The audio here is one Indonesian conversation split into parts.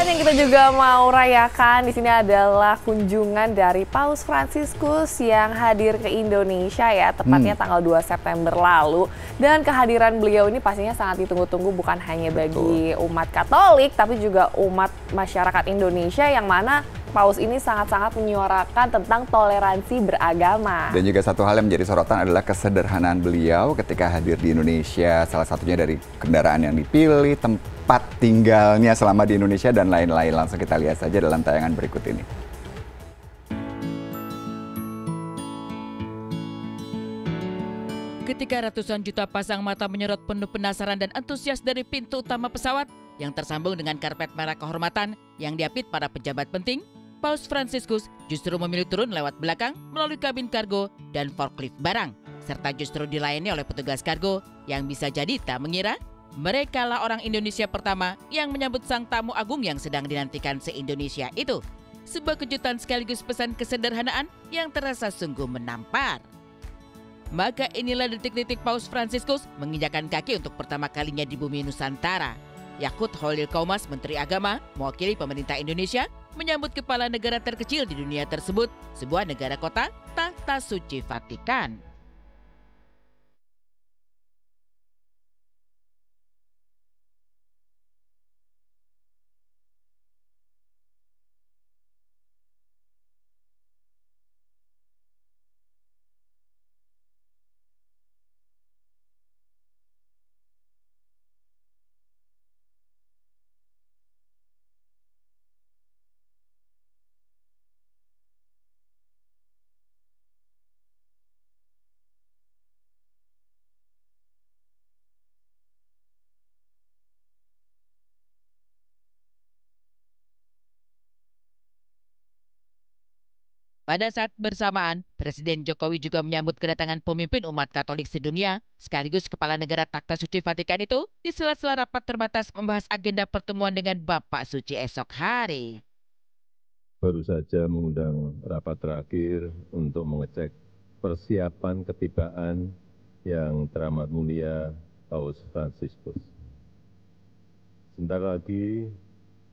yang kita juga mau rayakan di sini adalah kunjungan dari Paus Fransiskus yang hadir ke Indonesia ya, tepatnya tanggal 2 September lalu. Dan kehadiran beliau ini pastinya sangat ditunggu-tunggu bukan hanya bagi umat Katolik, tapi juga umat masyarakat Indonesia yang mana Paus ini sangat-sangat menyuarakan tentang toleransi beragama. Dan juga satu hal yang menjadi sorotan adalah kesederhanaan beliau ketika hadir di Indonesia. Salah satunya dari kendaraan yang dipilih, tempat tinggalnya selama di Indonesia, dan lain-lain. Langsung kita lihat saja dalam tayangan berikut ini. Ketika ratusan juta pasang mata menyerot penuh penasaran dan antusias dari pintu utama pesawat yang tersambung dengan karpet merah kehormatan yang diapit para pejabat penting, Paus Fransiskus justru memilih turun lewat belakang melalui kabin kargo dan forklift barang, serta justru dilayani oleh petugas kargo yang bisa jadi tak mengira mereka lah orang Indonesia pertama yang menyambut sang tamu agung yang sedang dinantikan se-Indonesia itu. Sebuah kejutan sekaligus pesan kesederhanaan yang terasa sungguh menampar. Maka inilah detik-detik Paus Fransiskus menginjakan kaki untuk pertama kalinya di bumi Nusantara. Yakut Holil Komas, Menteri Agama, mewakili pemerintah Indonesia, menyambut kepala negara terkecil di dunia tersebut, sebuah negara kota Tahta Suci Vatikan. Pada saat bersamaan, Presiden Jokowi juga menyambut kedatangan pemimpin umat Katolik sedunia, sekaligus Kepala Negara Tahta Suci Vatikan itu di sela-sela rapat terbatas membahas agenda pertemuan dengan Bapak Suci esok hari. Baru saja mengundang rapat terakhir untuk mengecek persiapan ketibaan yang teramat mulia Paus Fransiskus. Sebentar lagi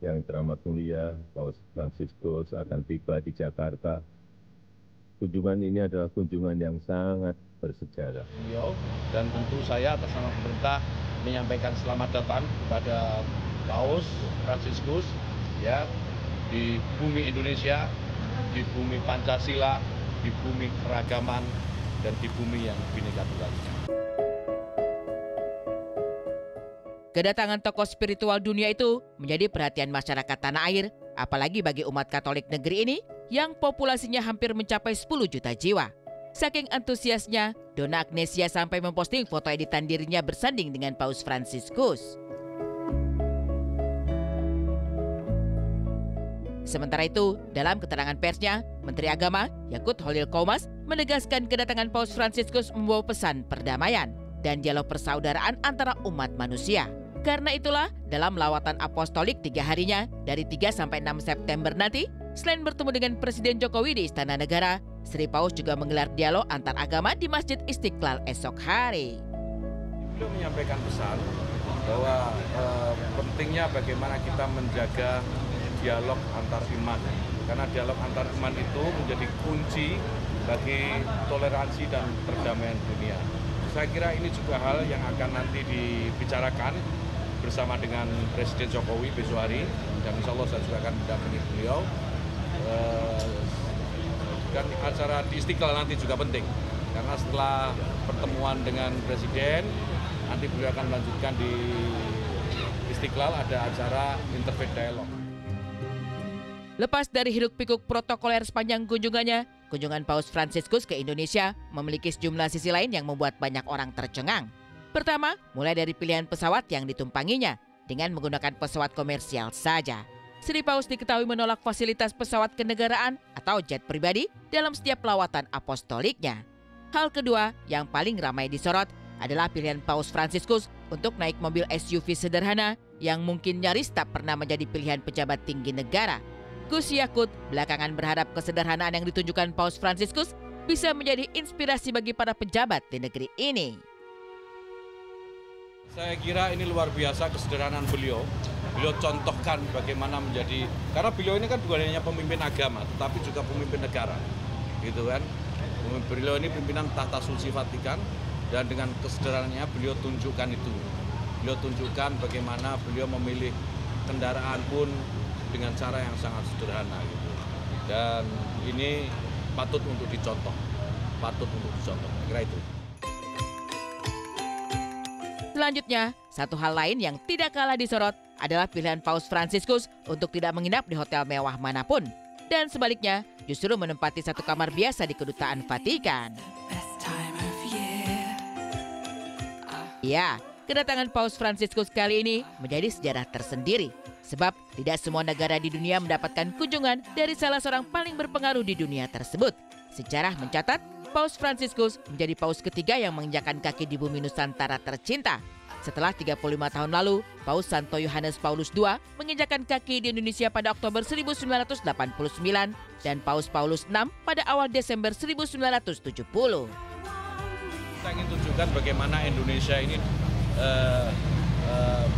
yang teramat mulia Paus Fransiskus akan tiba di Jakarta. Kunjungan ini adalah kunjungan yang sangat bersejarah. Dan tentu saya atas nama pemerintah menyampaikan selamat datang kepada Paus Fransiskus ya, di bumi Indonesia, di bumi Pancasila, di bumi keragaman, dan di bumi yang Bhinneka Tunggal Ika. Kedatangan tokoh spiritual dunia itu menjadi perhatian masyarakat tanah air, apalagi bagi umat Katolik negeri ini yang populasinya hampir mencapai 10 juta jiwa. Saking antusiasnya, Donna Agnesia sampai memposting foto editan dirinya bersanding dengan Paus Fransiskus. Sementara itu, dalam keterangan persnya, Menteri Agama Yakut Holil Komas menegaskan kedatangan Paus Fransiskus membawa pesan perdamaian dan dialog persaudaraan antara umat manusia. Karena itulah, dalam lawatan apostolik 3 harinya dari 3 sampai 6 September nanti, selain bertemu dengan Presiden Jokowi di Istana Negara, Sri Paus juga menggelar dialog antar agama di Masjid Istiqlal esok hari. Beliau menyampaikan pesan bahwa pentingnya bagaimana kita menjaga dialog antar iman. Karena dialog antar iman itu menjadi kunci bagi toleransi dan perdamaian dunia. Saya kira ini juga hal yang akan nanti dibicarakan bersama dengan Presiden Jokowi besok hari, dan insya Allah saya juga akan mendampingi beliau. Dan acara di Istiqlal nanti juga penting, karena setelah pertemuan dengan Presiden, nanti beliau akan melanjutkan di Istiqlal ada acara interfaith dialog. Lepas dari hiruk-pikuk protokoler sepanjang kunjungannya, kunjungan Paus Fransiskus ke Indonesia memiliki sejumlah sisi lain yang membuat banyak orang tercengang. Pertama, mulai dari pilihan pesawat yang ditumpanginya dengan menggunakan pesawat komersial saja. Sri Paus diketahui menolak fasilitas pesawat kenegaraan atau jet pribadi dalam setiap lawatan apostoliknya. Hal kedua yang paling ramai disorot adalah pilihan Paus Fransiskus untuk naik mobil SUV sederhana yang mungkin nyaris tak pernah menjadi pilihan pejabat tinggi negara. Gus Yakut belakangan berharap kesederhanaan yang ditunjukkan Paus Fransiskus bisa menjadi inspirasi bagi para pejabat di negeri ini. Saya kira ini luar biasa kesederhanaan beliau beliau contohkan bagaimana menjadi, karena beliau ini kan bukan hanya pemimpin agama, tetapi juga pemimpin negara, gitu kan. Beliau ini pimpinan tahta Sulsi Vatikan, dan dengan kesederhanaannya beliau tunjukkan itu. Beliau tunjukkan bagaimana beliau memilih kendaraan pun dengan cara yang sangat sederhana, gitu. Dan ini patut untuk dicontoh, kira itu. Selanjutnya, satu hal lain yang tidak kalah disorot adalah pilihan Paus Fransiskus untuk tidak menginap di hotel mewah manapun. Dan sebaliknya, justru menempati satu kamar biasa di Kedutaan Vatikan. Ya, kedatangan Paus Fransiskus kali ini menjadi sejarah tersendiri. Sebab tidak semua negara di dunia mendapatkan kunjungan dari salah seorang paling berpengaruh di dunia tersebut. Sejarah mencatat, Paus Fransiskus menjadi paus ketiga yang menginjakkan kaki di bumi Nusantara tercinta. Setelah 35 tahun lalu, Paus Santo Yohanes Paulus II menginjakkan kaki di Indonesia pada Oktober 1989 dan Paus Paulus VI pada awal Desember 1970. Kita ingin tunjukkan bagaimana Indonesia ini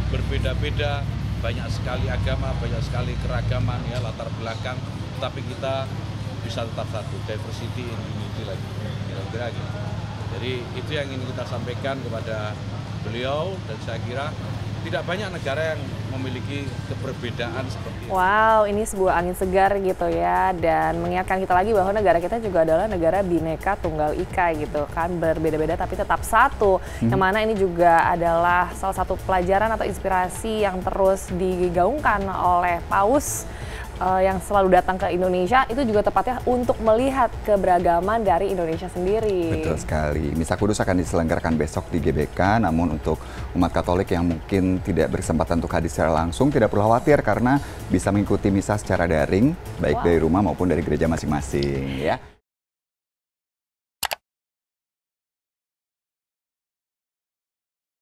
berbeda-beda, banyak sekali agama, banyak sekali keragaman, ya, latar belakang, tetapi kita bisa tetap satu, diversity in unity lagi, kira-kira gitu. Jadi itu yang ingin kita sampaikan kepada beliau, dan saya kira tidak banyak negara yang memiliki keberbedaan seperti ini. Wow, ini sebuah angin segar gitu ya, dan mengingatkan kita lagi bahwa negara kita juga adalah negara Bhinneka Tunggal Ika gitu kan, berbeda-beda tapi tetap satu. Yang mana ini juga adalah salah satu pelajaran atau inspirasi yang terus digaungkan oleh Paus yang selalu datang ke Indonesia, itu juga tepatnya untuk melihat keberagaman dari Indonesia sendiri. Betul sekali. Misa Kudus akan diselenggarakan besok di GBK, namun untuk umat Katolik yang mungkin tidak berkesempatan untuk hadir secara langsung, tidak perlu khawatir karena bisa mengikuti misa secara daring, baik dari rumah maupun dari gereja masing-masing, ya.